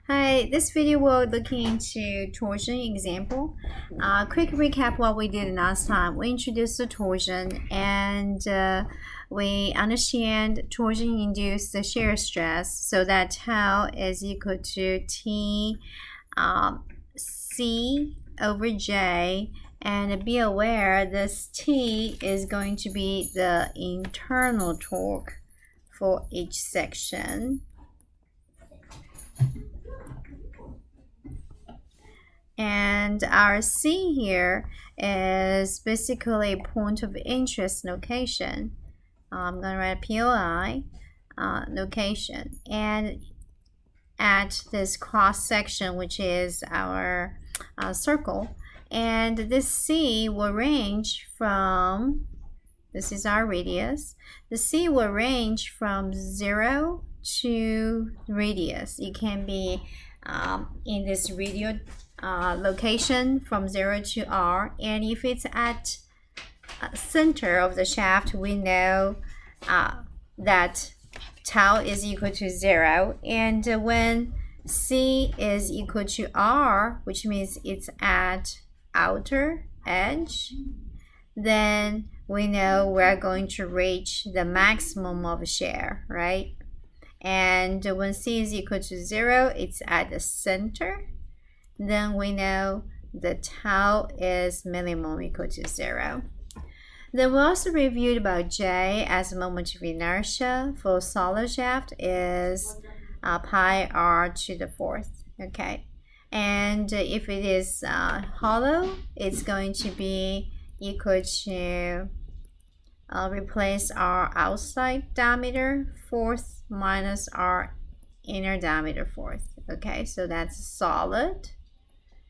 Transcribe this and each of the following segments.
Hi, this video will looking into torsion example. Quick recap what we did last time. We introduced the torsion and we understand torsion induced the shear stress, so that tau is equal to T C over J, and be aware this T is going to be the internal torque for each section. And our C here is basically a point of interest location. I'm going to write POI location. And at this cross section, which is our circle, and this C will range from, this is our radius, the C will range from 0 to radius. It can be in this radial location from 0 to R, and if it's at center of the shaft, we know that tau is equal to 0, and when C is equal to R, which means it's at outer edge, then we know we're going to reach the maximum of shear, right? And when C is equal to 0, it's at the center, then we know the tau is minimum equal to 0. Then we also reviewed about J as moment of inertia for solid shaft is pi r to the fourth. Okay, and if it is hollow, it's going to be equal to replace our outside diameter fourth minus our inner diameter fourth. Okay, so that's solid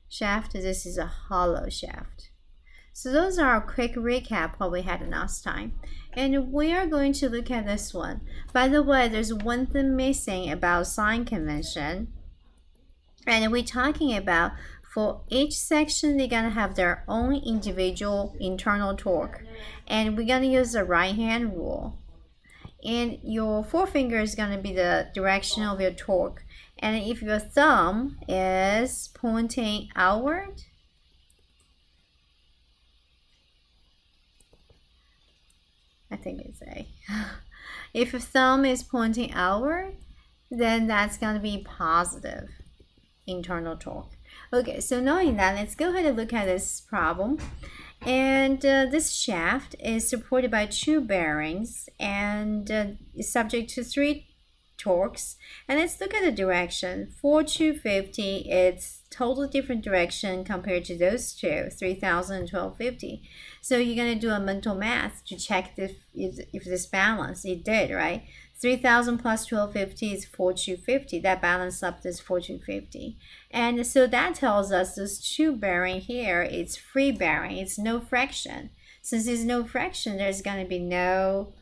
shaft. This is a hollow shaft. So those are a quick recap what we had last time, and we are going to look at this one. By the way, there's one thing missing about sign convention, and we're talking about for each section they're gonna have their own individual internal torque, and we're gonna use the right hand rule, and your forefinger is gonna be the direction of your torque. And if your thumb is pointing outward, I think it's A. If your thumb is pointing outward, then that's going to be positive internal torque. Okay, so knowing that, let's go ahead and look at this problem. And this shaft is supported by 2 bearings and is subject to 3 torques. And let's look at the direction. For 250, it's totally different direction compared to those two, 3000 and 1250. So you're going to do a mental math to check if this balance. It did, right? 3000 plus 1250 is 4250. That balance up is 4250. And so that tells us this 2 bearing here, it's free bearing. It's no friction. Since there's no friction, there's going to be no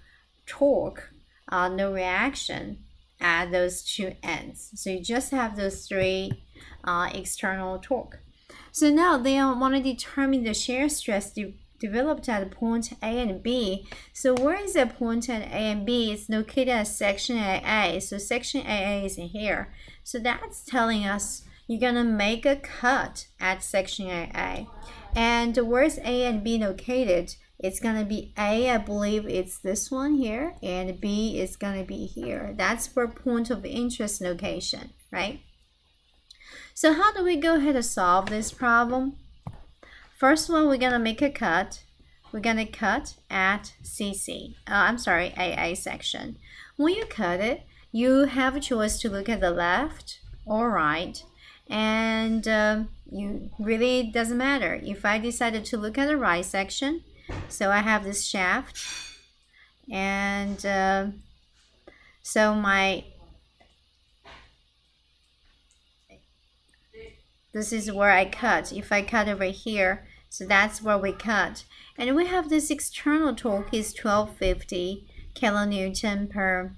torque, no reaction at those 2 ends. So you just have those 3 external torque. So now they want to determine the shear stress developed at point A and B. So where is the point at A and B? It's located at section AA. So section AA is in here. So that's telling us you're gonna make a cut at section AA. And where's A and B located? It's gonna be A, I believe it's this one here, and B is gonna be here. That's where point of interest location, right? So how do we go ahead and solve this problem? First one, we're gonna make a cut. We're gonna cut at AA section. When you cut it, you have a choice to look at the left or right, and you really doesn't matter. If I decided to look at the right section, so I have this shaft, and this is where I cut. If I cut over here, so that's where we cut. And we have this external torque is 1250 kilonewton per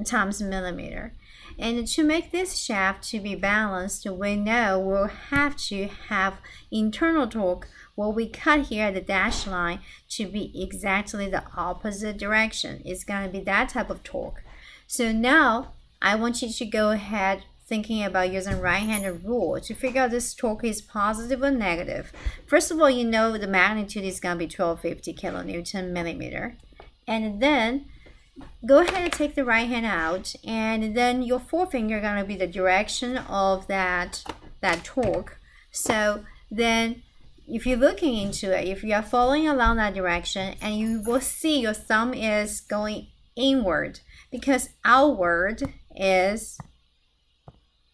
times millimeter. And to make this shaft to be balanced, we know we'll have to have internal torque, what we cut here at the dashed line, to be exactly the opposite direction. It's going to be that type of torque. So now I want you to go ahead thinking about using right-handed rule to figure out this torque is positive or negative. First of all, you know the magnitude is going to be 1250 kilonewton millimeter. And then go ahead and take the right hand out, and then your forefinger going to be the direction of that torque. So then if you're looking into it, if you are following along that direction, and you will see your thumb is going inward, because outward is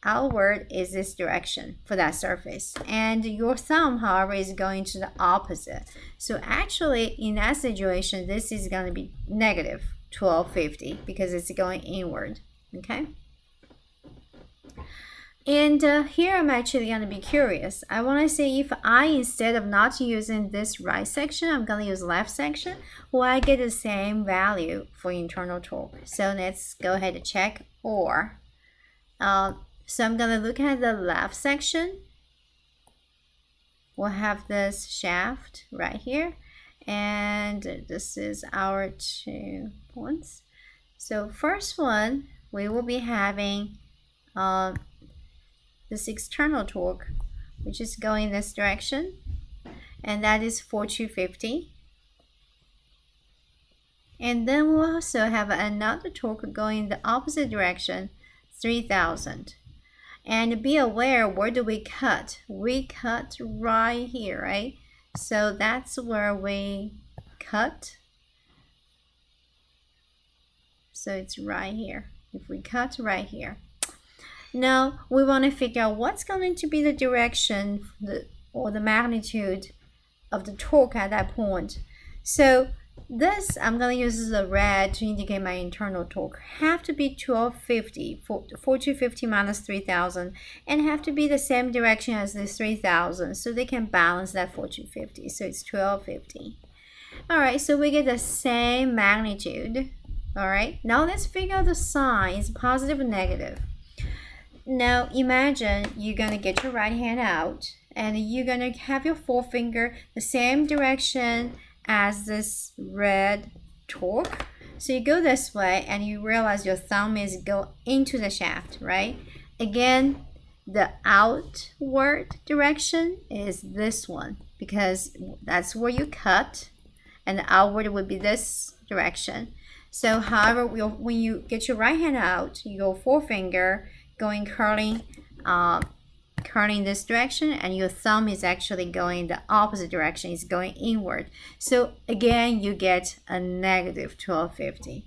this direction for that surface, and your thumb, however, is going to the opposite. So actually in that situation, this is going to be negative 1250 because it's going inward. Okay, and here I'm actually going to be curious. I want to say, if I, instead of not using this right section, I'm going to use left section, will I get the same value for internal torque? So let's go ahead and check. Or so I'm going to look at the left section. We'll have this shaft right here, and this is our 2 points. So first one, we will be having this external torque, which is going in this direction, and that is 4250. And then we'll also have another torque going in the opposite direction, 3000. And be aware, where do we cut? We cut right here, right? So that's where we cut. So it's right here. If we cut right here. Now we want to figure out what's going to be the direction or the magnitude of the torque at that point. So this, I'm going to use the red to indicate my internal torque. Have to be 1250, 4250 minus 3000, and have to be the same direction as this 3000, so they can balance that 4250. So it's 1250. All right, so we get the same magnitude. All right, now let's figure out the sign. Is positive or negative? Now imagine you're going to get your right hand out, and you're going to have your forefinger the same direction as this red torque. So you go this way, and you realize your thumb is go into the shaft, right? Again, the outward direction is this one, because that's where you cut, and the outward would be this direction. So however, when you get your right hand out, your forefinger going curling this direction, and your thumb is actually going the opposite direction, is going inward. So again, you get a negative 1250.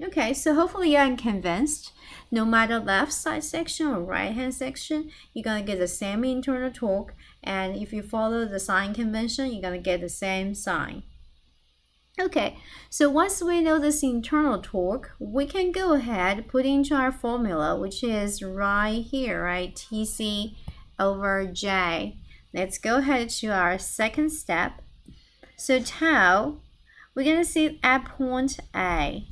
Okay, so hopefully you're convinced. No matter left side section or right hand section, you're gonna get the same internal torque, and if you follow the sign convention, you're gonna get the same sign. Okay, so once we know this internal torque, we can go ahead put into our formula, which is right here, right? TC over J. Let's go ahead to our second step. So tau, we're going to see at point A.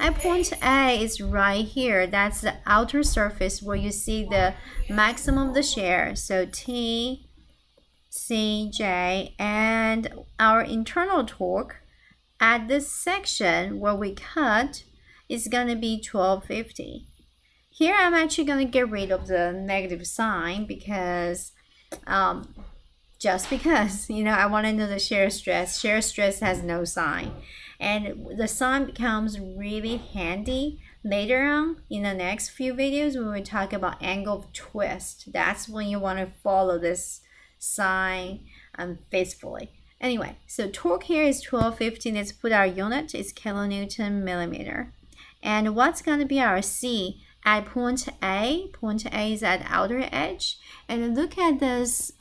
At point A is right here. That's the outer surface where you see the maximum of the shear. So T, C, J, and our internal torque at this section where we cut is going to be 1250. Here I'm actually going to get rid of the negative sign because just because, you know, I want to know the shear stress. Shear stress has no sign, and the sign becomes really handy later on in the next few videos when we talk about angle of twist. That's when you want to follow this sign faithfully. Anyway, so torque here is 1250. Let's put our unit. It's kilonewton millimeter. And what's going to be our C at point A? Point A is at outer edge. And look at this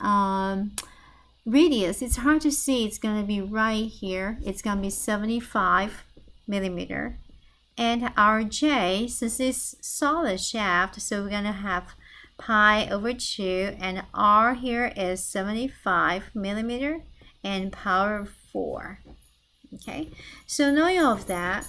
radius. It's hard to see. It's going to be right here. It's going to be 75 millimeter. And our J, since it's solid shaft, so we're going to have pi over 2, and R here is 75 millimeter and power 4. Okay, so knowing all of that,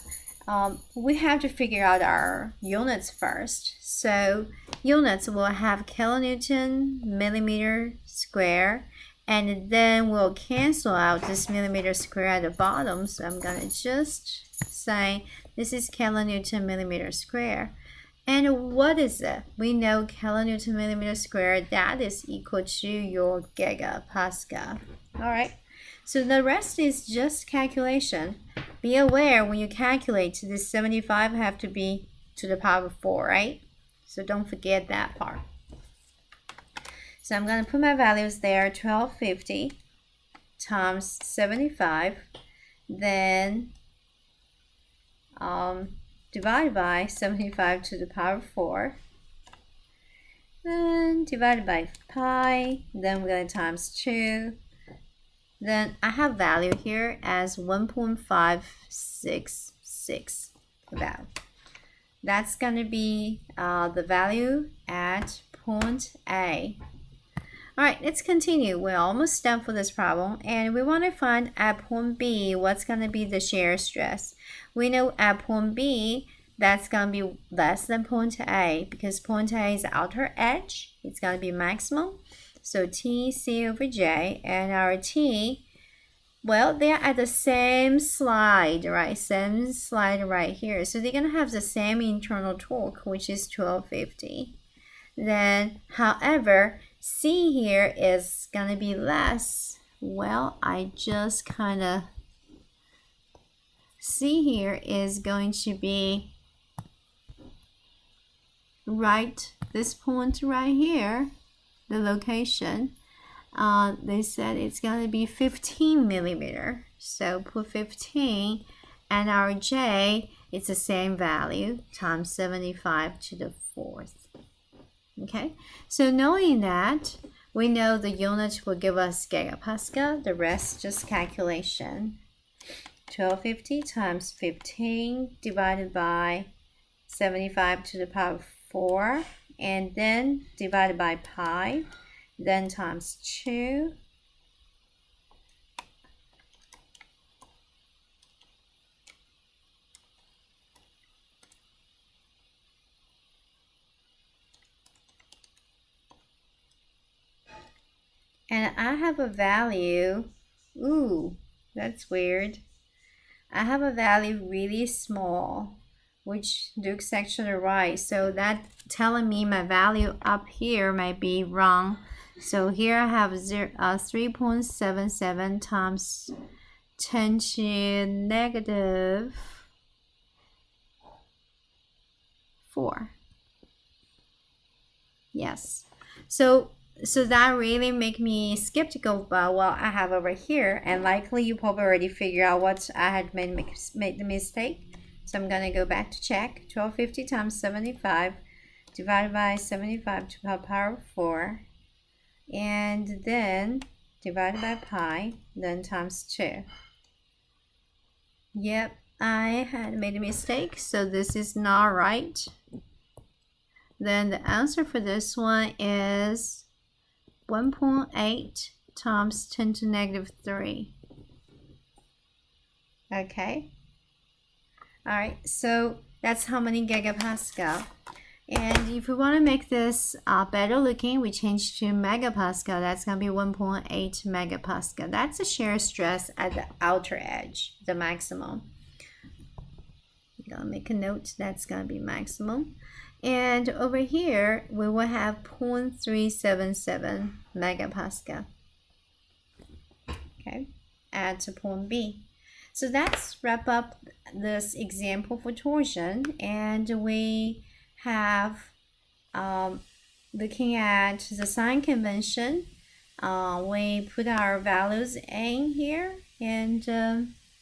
we have to figure out our units first. So units will have kilonewton millimeter square, and then we'll cancel out this millimeter square at the bottom. So I'm going to just say this is kilonewton millimeter square. And what is it? We know kilonewton millimeter squared, that is equal to your gigapascal. All right, so the rest is just calculation. Be aware when you calculate, this 75 have to be to the power of 4, right? So don't forget that part. So I'm going to put my values there, 1250 times 75, then divided by 75 to the power of 4, then divided by pi, then we're going to times 2, then I have value here as 1.566 about. That's going to be the value at point A. All right, let's continue. We're almost done for this problem, and we want to find at point B what's going to be the shear stress. We know at point B that's going to be less than point A because point A is the outer edge. It's going to be maximum. So TC over J, and our T, well, they're at the same slide, right? Same slide right here. So they're going to have the same internal torque, which is 1250. Then, however, C here is going to be less. Well, I just kind of, C here is going to be right, this point right here, the location. They said it's going to be 15 millimeter. So put 15, and our J, it's the same value, times 75 to the 4th. Okay, so knowing that, we know the unit will give us gigapascal. The rest just calculation. 1250 times 15 divided by 75 to the power of 4, and then divided by pi, then times 2. And I have a value, ooh, that's weird. I have a value really small, which looks actually right. So that telling me my value up here might be wrong. So here I have 3.77 times 10 to negative 4. Yes. So that really make me skeptical about what I have over here, and likely you probably already figured out what I had made the mistake. So I'm gonna go back to check. 1250 times 75 divided by 75 to the power of 4, and then divided by pi, then times 2. Yep, I had made a mistake, so this is not right. Then the answer for this one is 1.8 times 10 to negative 3. Okay. All right, so that's how many gigapascal. And if we want to make this better looking, we change to megapascal. That's going to be 1.8 megapascal. That's the shear stress at the outer edge, the maximum. I'm going to make a note that's going to be maximum. And over here, we will have 0.377 megapascal. Okay, add to point B. So that's wrap up this example for torsion, and we have looking at the sign convention. We put our values in here, and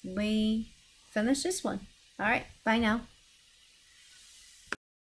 we finish this one. All right, bye now.